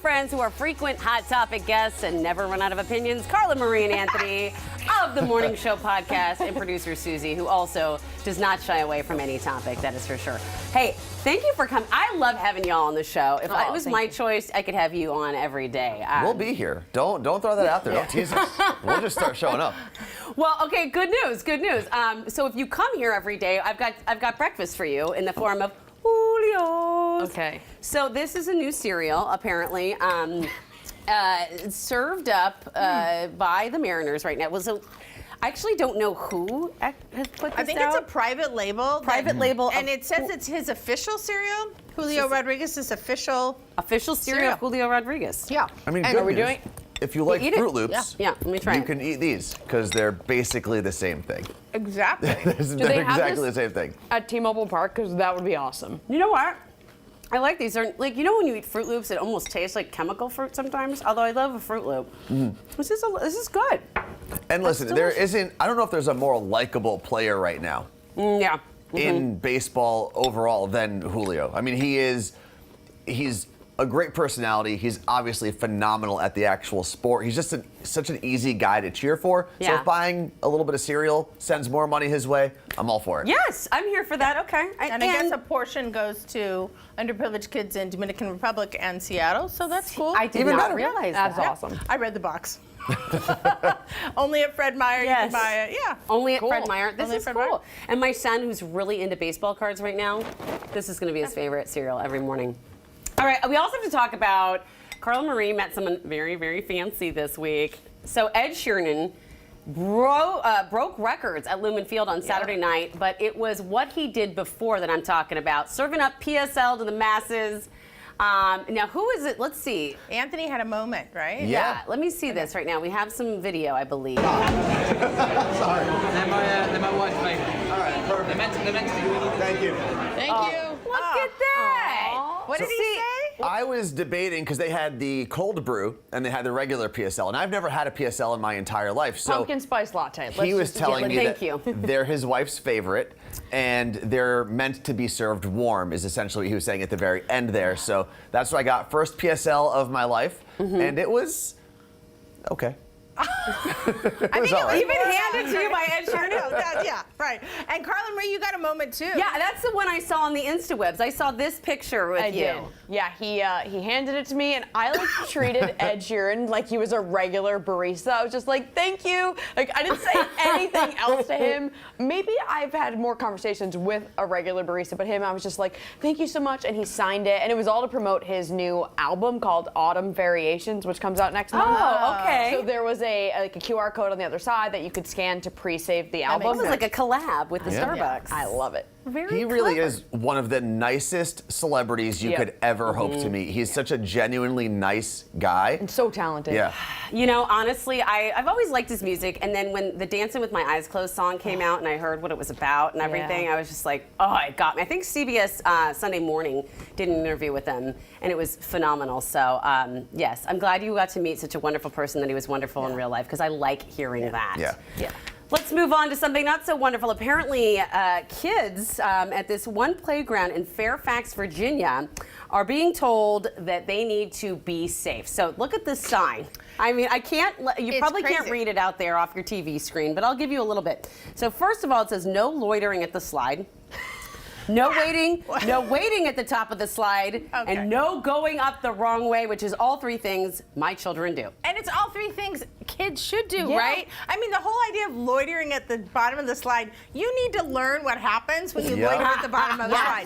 friends who are frequent Hot Topic guests and never run out of opinions, Carla Marie and Anthony of the Morning Show podcast, and producer Suzie, who also does not shy away from any topic, that is for sure. Hey, thank you for coming. I love having y'all on the show. If it was my choice, I could have you on every day. We'll be here. Don't throw that out there. Don't tease us. We'll just start showing up. Well, okay, good news, good news. So if you come here every day, I've got breakfast for you in the form of Julio's. Okay. So this is a new cereal, apparently, served up by the Mariners right now. I actually don't know who has put this I think out. it's a private label. Private label. And it says it's his official cereal. Julio Rodriguez's official cereal of Julio Rodriguez. Yeah. I mean, And good are we news. doing- If you like eat it? Fruit Loops, Yeah, let me try you it. can eat these because they're basically the same thing. Exactly. They're they have exactly this? the same thing. At T-Mobile Park, because that would be awesome. You know what? I like these. They're like, you know when you eat Fruit Loops, it almost tastes like chemical fruit sometimes. Although I love a Fruit Loop. This is good. And listen, I don't know if there's a more likable player right now Yeah. in baseball overall than Julio. I mean, he's a great personality. He's obviously phenomenal at the actual sport. He's just such an easy guy to cheer for. So Yeah. if buying a little bit of cereal sends more money his way, I'm all for it. Yes, I'm here for that. Okay. And I guess a portion goes to underprivileged kids in Dominican Republic and Seattle, so that's cool. I did Even not better. realize That's that. awesome. I read the box. Only at Fred Meyer you Yes. can buy it. Yeah. Only at Cool. Fred Meyer. This Only at is Fred cool. Meyer. And my son, who's really into baseball cards right now, this is going to be his favorite cereal every morning. All right. We also have to talk about Carla Marie met someone very, very fancy this week. So Ed Sheeran broke records at Lumen Field on Saturday night, but it was what he did before that I'm talking about, serving up PSL to the masses. Now, who is it? Let's see. Anthony had a moment, right? Yeah. Let me see this right now. We have some video, I believe. They're my wife's favorite. All right, perfect. They're meant to be with you. Thank you. Thank you. Look at that. What did he say? I was debating because they had the cold brew and they had the regular PSL, and I've never had a PSL in my entire life. So Pumpkin spice latte. he was telling me thank that you. they're his wife's favorite, and they're meant to be served warm, is essentially what he was saying at the very end there. So that's what I got. First PSL of my life, and it was okay. I think all right. Even handed to you by Ed I know, Sheeran. yeah, right. And Carla Marie, you got a moment too. Yeah, that's the one I saw on the InstaWebs. I saw this picture with I you. did. Yeah, he handed it to me, and I treated Ed Sheeran like he was a regular barista. I was just like, thank you. Like, I didn't say anything else to him. Maybe I've had more conversations with a regular barista, but him, I was just like, thank you so much, and he signed it, and it was all to promote his new album called Autumn Variations, which comes out next month. Oh, okay. So there was a QR code on the other side that you could scan to pre-save the album. It was like a collab with the Starbucks. I love it. Very He really clever. is one of the nicest celebrities you Yep. could ever hope to meet. He's such a genuinely nice guy. And so talented. Yeah. You know, honestly, I've always liked his music, and then when the Dancing with My Eyes Closed song came out and I heard what it was about and everything, I was just like, oh, it got me. I think CBS Sunday Morning did an interview with him, and it was phenomenal. So, yes, I'm glad you got to meet such a wonderful person, that he was wonderful in real life, because I like hearing that. Yeah. Let's move on to something not so wonderful. Apparently, kids at this one playground in Fairfax, Virginia, are being told that they need to be safe. So look at this sign. I mean, you It's probably can't crazy. read it out there off your TV screen, but I'll give you a little bit. So first of all, it says no loitering at the slide. No waiting at the top of the slide, and no going up the wrong way, which is all three things my children do. And it's all three things kids should do, Yeah. right? I mean, the whole idea of loitering at the bottom of the slide, you need to learn what happens when you Yeah. loiter at the bottom of the slide.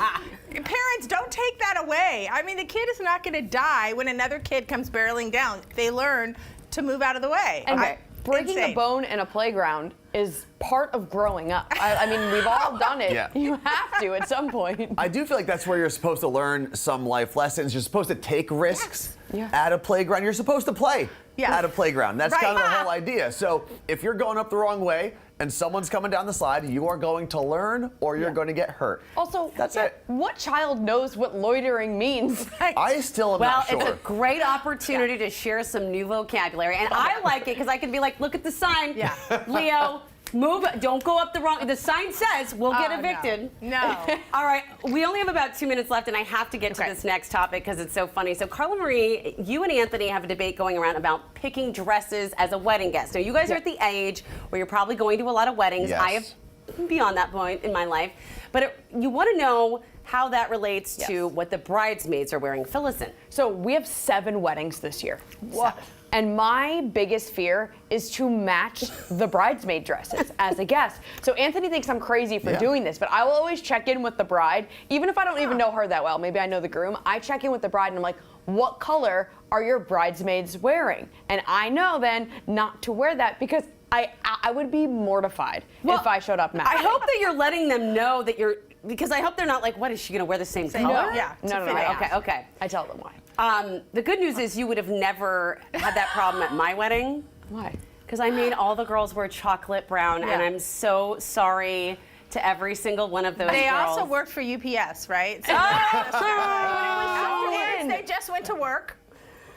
Parents, don't take that away. I mean, the kid is not going to die when another kid comes barreling down. They learn to move out of the way. And breaking insane. a bone in a playground is part of growing up. I mean, we've all done it. Yeah. You have to at some point. I do feel like that's where you're supposed to learn some life lessons. You're supposed to take risks Yeah. at a playground. You're supposed to play Yeah. at a playground. That's Right. kind of the whole idea. So if you're going up the wrong way and someone's coming down the slide, you are going to learn or you're going to get hurt. Also, That's it. What child knows what loitering means? I still am Well, not sure. it's a great opportunity to share some new vocabulary, and I like it because I can be like, look at the sign, Yeah. Leo. Move. Don't go up the wrong. The sign says we'll get Oh, evicted. No. All right. We only have about 2 minutes left, and I have to get to Okay. this next topic because it's so funny. So, Carla Marie, you and Anthony have a debate going around about picking dresses as a wedding guest. Now, you guys are at the age where you're probably going to a lot of weddings. Yes. I have beyond that point in my life, but you want to know how that relates to Yes. what the bridesmaids are wearing. Fill us in. So we have 7 weddings this year. And my biggest fear is to match the bridesmaid dresses as a guest. So Anthony thinks I'm crazy for Yeah. doing this, but I will always check in with the bride, even if I don't even know her that well. Maybe I know the groom. I check in with the bride and I'm like, what color are your bridesmaids wearing? And I know then not to wear that because I would be mortified if I showed up matching. I hope that you're letting them know that you're, because I hope they're not like, what is she going to wear the same color? No. Yeah, to No. fit in. Okay. I tell them why. The good news is you would have never had that problem at my wedding. Why? Because I made all the girls wear chocolate brown, and I'm so sorry to every single one of those They girls. also worked for UPS, right? So in. they just went to work.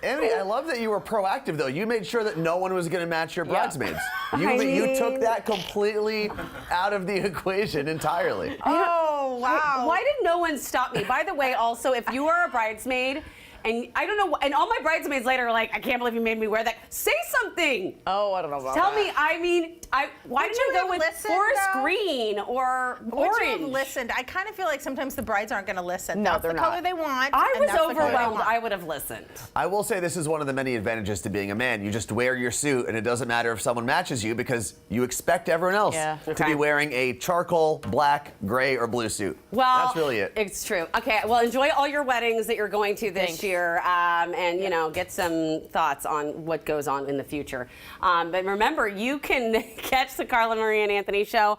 Amity, I love that you were proactive, though. You made sure that no one was going to match your bridesmaids. You took that completely out of the equation entirely. Oh, wow. Why did no one stop me? By the way, also, if you are a bridesmaid, and I don't know, and all my bridesmaids later are like, I can't believe you made me wear that. Say something. Oh, I don't know about Tell that. me, I mean, why Would did you you go have with listened, forest though? green or Would you have orange? listened? I kind of feel like sometimes the brides aren't going to listen. No, That's they're the color not. they want. I and was that's the color they overwhelmed. want. I would have listened. I will say this is one of the many advantages to being a man. You just wear your suit, and it doesn't matter if someone matches you because you expect everyone else Yeah. to Okay. be wearing a charcoal, black, gray, or blue suit. Well, that's really it. It's true. Okay, well, enjoy all your weddings that you're going to this Thanks. year, and get some thoughts on what goes on in the future. But remember, you can catch the Carla Marie and Anthony show.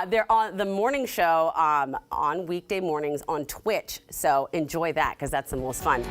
They're on the morning show on weekday mornings on Twitch. So enjoy that because that's the most fun.